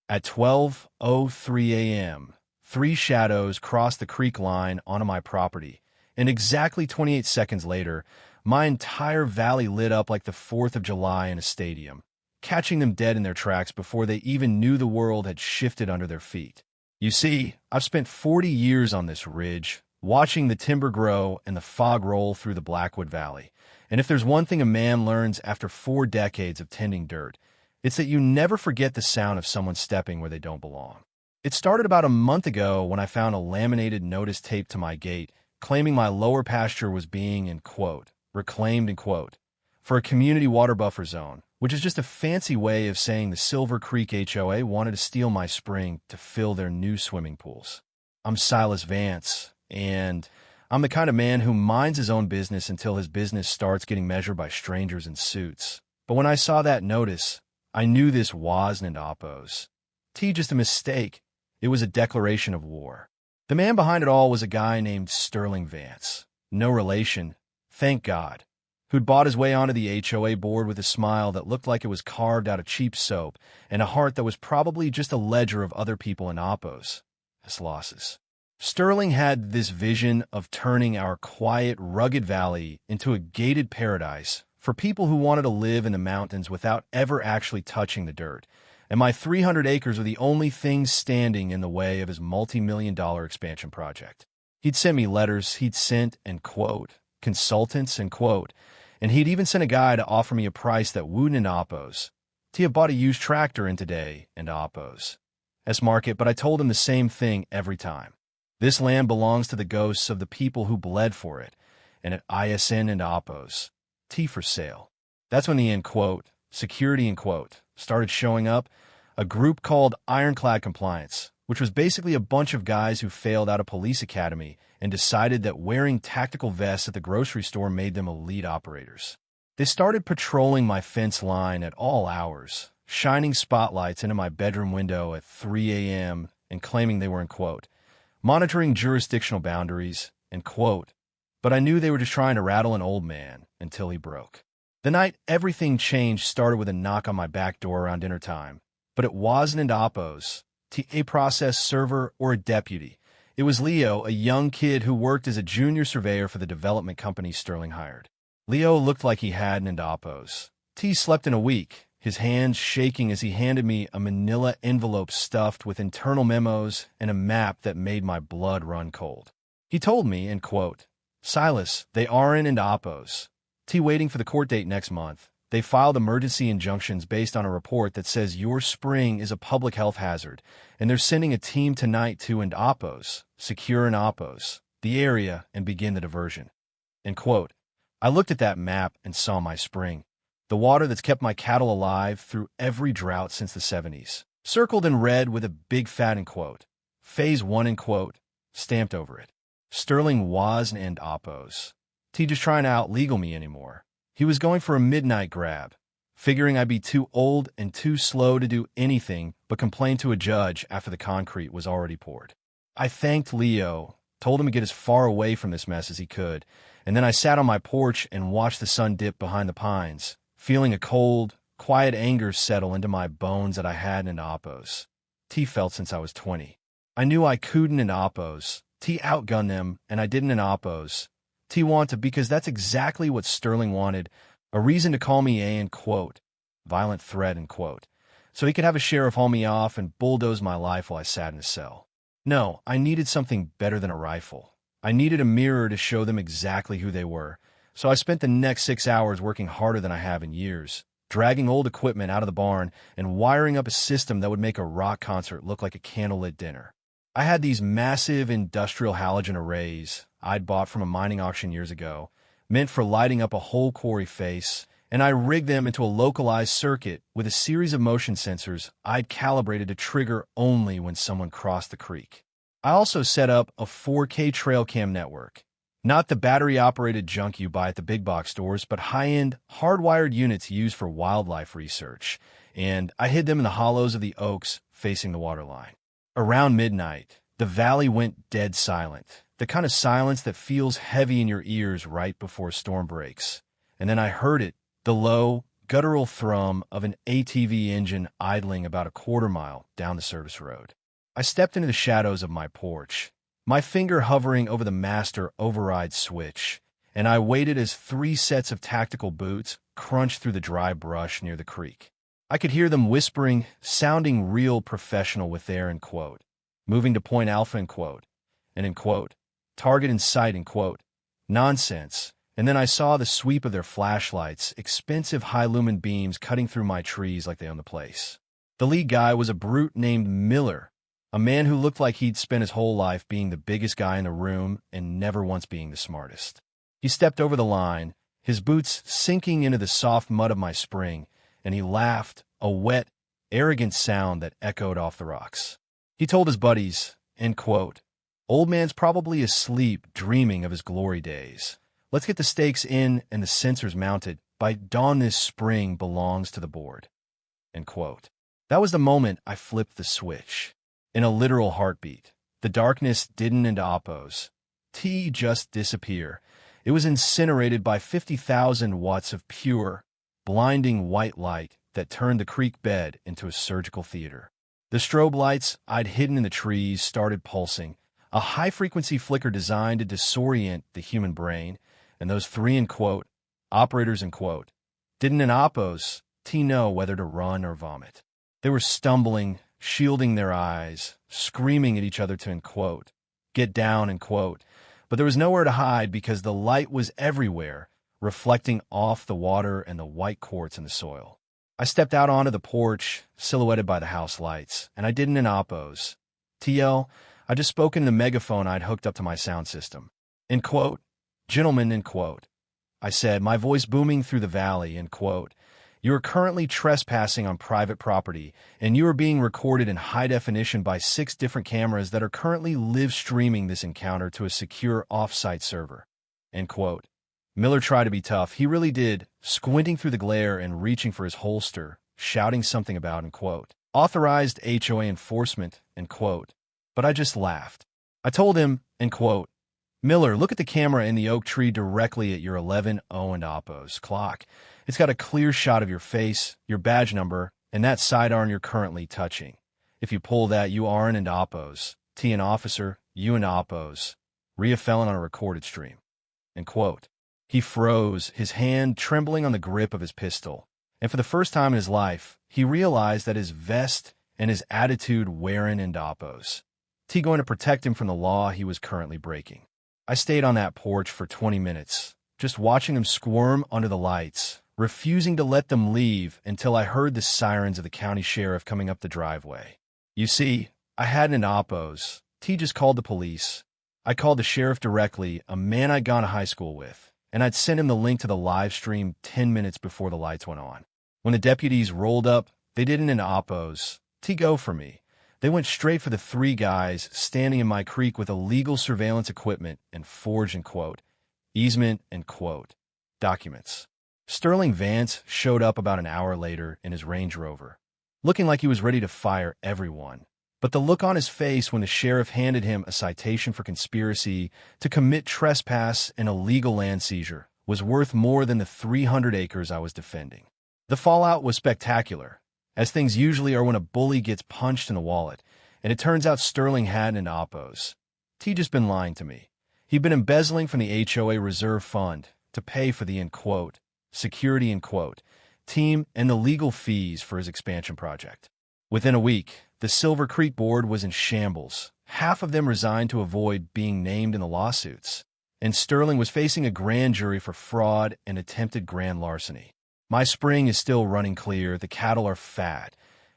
At 12:03 a.m., three shadows crossed the creek line onto my property, and exactly 28 seconds later, my entire valley lit up like the 4th of July in a stadium, catching them dead in their tracks before they even knew the world had shifted under their feet. You see, I've spent 40 years on this ridge, watching the timber grow and the fog roll through the Blackwood Valley. And if there's one thing a man learns after 4 decades of tending dirt, it's that you never forget the sound of someone stepping where they don't belong. It started about a month ago when I found a laminated notice taped to my gate claiming my lower pasture was being, in quote, reclaimed, in quote, for a community water buffer zone, which is just a fancy way of saying the Silver Creek HOA wanted to steal my spring to fill their new swimming pools. I'm Silas Vance, and I'm the kind of man who minds his own business until his business starts getting measured by strangers in suits. But when I saw that notice, I knew this wasn't Oppos. Just a mistake. It was a declaration of war. The man behind it all was a guy named Sterling Vance. No relation, thank God, who'd bought his way onto the HOA board with a smile that looked like it was carved out of cheap soap and a heart that was probably just a ledger of other people in Oppos as losses. Sterling had this vision of turning our quiet, rugged valley into a gated paradise for people who wanted to live in the mountains without ever actually touching the dirt, and my 300 acres were the only things standing in the way of his multi-million-dollar expansion project. He'd sent me letters, he'd sent, and quote, consultants, and quote, and he'd even sent a guy to offer me a price that wouldn't in Oppos. He bought a used tractor in today and Oppos S-Market, but I told him the same thing every time. This land belongs to the ghosts of the people who bled for it, and at ISN and Oppos. For sale. That's when the, end quote, security, end quote, started showing up, a group called Ironclad Compliance, which was basically a bunch of guys who failed out of police academy and decided that wearing tactical vests at the grocery store made them elite operators. They started patrolling my fence line at all hours, shining spotlights into my bedroom window at 3 a.m. and claiming they were, in quote, monitoring jurisdictional boundaries, end quote, but I knew they were just trying to rattle an old man until he broke. The night everything changed started with a knock on my back door around dinner time, but it wasn't an Oppos, a process server, or a deputy. It was Leo, a young kid who worked as a junior surveyor for the development company Sterling hired. Leo looked like he hadn't an Oppos. Slept in a week, his hands shaking as he handed me a manila envelope stuffed with internal memos and a map that made my blood run cold. He told me, in quote, Silas, they aren't in Oppos. Waiting for the court date next month. They filed emergency injunctions based on a report that says your spring is a public health hazard, and they're sending a team tonight to Oppos, secure Oppos, the area, and begin the diversion. End quote. I looked at that map and saw my spring, the water that's kept my cattle alive through every drought since the 70s, circled in red with a big fat, end quote, Phase 1, end quote, stamped over it. Sterling wasn't in Oppos. Just trying to out-legal me anymore. He was going for a midnight grab, figuring I'd be too old and too slow to do anything but complain to a judge after the concrete was already poured. I thanked Leo, told him to get as far away from this mess as he could, and then I sat on my porch and watched the sun dip behind the pines, feeling a cold, quiet anger settle into my bones that I hadn't in Oppos. Felt since I was 20. I knew I couldn't in Oppos. Outgun them, and I didn't in Oppos. Want to, because that's exactly what Sterling wanted, a reason to call me a, end quote, violent threat, end quote, so he could have a sheriff haul me off and bulldoze my life while I sat in a cell. No, I needed something better than a rifle. I needed a mirror to show them exactly who they were, so I spent the next 6 hours working harder than I have in years, dragging old equipment out of the barn and wiring up a system that would make a rock concert look like a candlelit dinner. I had these massive industrial halogen arrays I'd bought from a mining auction years ago, meant for lighting up a whole quarry face, and I rigged them into a localized circuit with a series of motion sensors I'd calibrated to trigger only when someone crossed the creek. I also set up a 4K trail cam network, not the battery-operated junk you buy at the big box stores, but high-end, hardwired units used for wildlife research, and I hid them in the hollows of the oaks facing the waterline. Around midnight, the valley went dead silent, the kind of silence that feels heavy in your ears right before a storm breaks. And then I heard it, the low, guttural thrum of an ATV engine idling about a quarter-mile down the service road. I stepped into the shadows of my porch, my finger hovering over the master override switch, and I waited as 3 sets of tactical boots crunched through the dry brush near the creek. I could hear them whispering, sounding real professional with their, in quote, moving to point alpha, in quote, and in quote, target in sight, in quote, nonsense. And then I saw the sweep of their flashlights, expensive high-lumen beams cutting through my trees like they owned the place. The lead guy was a brute named Miller, a man who looked like he'd spent his whole life being the biggest guy in the room and never once being the smartest. He stepped over the line, his boots sinking into the soft mud of my spring, and he laughed, a wet, arrogant sound that echoed off the rocks. He told his buddies, end quote, "Old man's probably asleep, dreaming of his glory days. Let's get the stakes in and the sensors mounted. By dawn this spring belongs to the board." End quote. That was the moment I flipped the switch. In a literal heartbeat, the darkness didn't into Oppos. T just disappear. It was incinerated by 50,000 watts of pure, blinding white light that turned the creek bed into a surgical theater. The strobe lights I'd hidden in the trees started pulsing, a high-frequency flicker designed to disorient the human brain, and those 3, in quote, operators, in quote, didn't in Oppos know whether to run or vomit. They were stumbling, shielding their eyes, screaming at each other to, in quote, get down, in quote, but there was nowhere to hide because the light was everywhere, reflecting off the water and the white quartz in the soil. I stepped out onto the porch, silhouetted by the house lights, and I didn't in Oppos. TL, I just spoke in the megaphone I'd hooked up to my sound system. In quote, gentlemen, in quote, I said, my voice booming through the valley, in quote, you are currently trespassing on private property, and you are being recorded in high definition by 6 different cameras that are currently live streaming this encounter to a secure off-site server. End quote. Miller tried to be tough. He really did, squinting through the glare and reaching for his holster, shouting something about, in quote, authorized HOA enforcement, end quote. But I just laughed. I told him, end quote, Miller, look at the camera in the oak tree directly at your 11 and Oppos clock. It's got a clear shot of your face, your badge number, and that sidearm you're currently touching. If you pull that, you are an Oppos. T an officer, you an Oppos. Re a felon on a recorded stream. End quote. He froze, his hand trembling on the grip of his pistol. And for the first time in his life, he realized that his vest and his attitude weren't in Oppos. T going to protect him from the law he was currently breaking. I stayed on that porch for 20 minutes, just watching them squirm under the lights, refusing to let them leave until I heard the sirens of the county sheriff coming up the driveway. You see, I hadn't an Oppos. T just called the police. I called the sheriff directly, a man I'd gone to high school with, and I'd sent him the link to the live stream 10 minutes before the lights went on. When the deputies rolled up, they didn't an Oppos. T go for me. They went straight for the 3 guys standing in my creek with illegal surveillance equipment and forged, in quote, easement, and quote, documents. Sterling Vance showed up about an hour later in his Range Rover, looking like he was ready to fire everyone. But the look on his face when the sheriff handed him a citation for conspiracy to commit trespass and illegal land seizure was worth more than the 300 acres I was defending. The fallout was spectacular, as things usually are when a bully gets punched in the wallet, and it turns out Sterling hadn't an Oppos. T just been lying to me. He'd been embezzling from the HOA reserve fund to pay for the, in quote, security, in quote, team and the legal fees for his expansion project. Within a week, the Silver Creek board was in shambles. Half of them resigned to avoid being named in the lawsuits, and Sterling was facing a grand jury for fraud and attempted grand larceny. My spring is still running clear, the cattle are fat,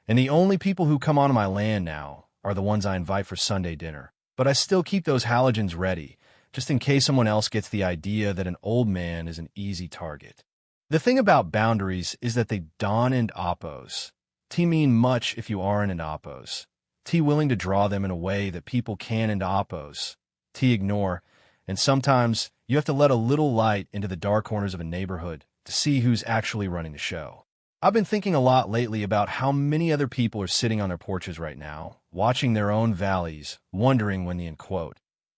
and the only people who come onto my land now are the ones I invite for Sunday dinner. But I still keep those halogens ready, just in case someone else gets the idea that an old man is an easy target. The thing about boundaries is that they dawn and Oppos. T mean much if you aren't an Oppos. T willing to draw them in a way that people can into Oppos. T ignore, and sometimes you have to let a little light into the dark corners of a neighborhood to see who's actually running the show. I've been thinking a lot lately about how many other people are sitting on their porches right now, watching their own valleys, wondering when the, in quote,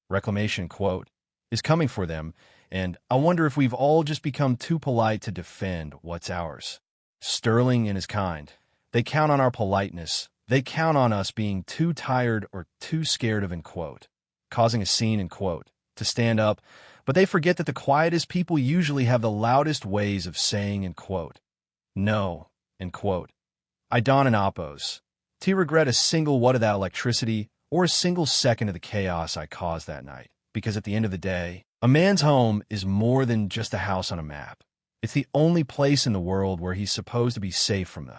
reclamation, quote, is coming for them, and I wonder if we've all just become too polite to defend what's ours. Sterling and his kind. They count on our politeness. They count on us being too tired or too scared of, causing a scene, to stand up, but they forget that the quietest people usually have the loudest ways of saying, no, I don an oppose. To regret a single watt of that electricity or a single second of the chaos I caused that night. Because at the end of the day, a man's home is more than just a house on a map. It's the only place in the world where he's supposed to be safe from the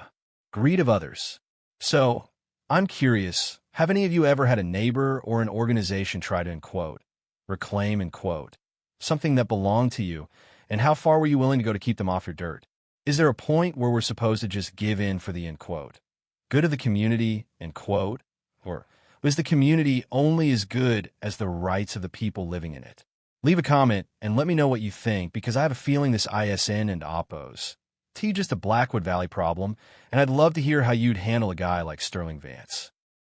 greed of others. So, I'm curious, have any of you ever had a neighbor or an organization try to, reclaim, something that belonged to you, and how far were you willing to go to keep them off your dirt? Is there a point where we're supposed to just give in for the, good of the community, or is the community only as good as the rights of the people living in it? Leave a comment and let me know what you think, because I have a feeling this ISN and oppose T just a Blackwood Valley problem, and I'd love to hear how you'd handle a guy like Sterling Vance.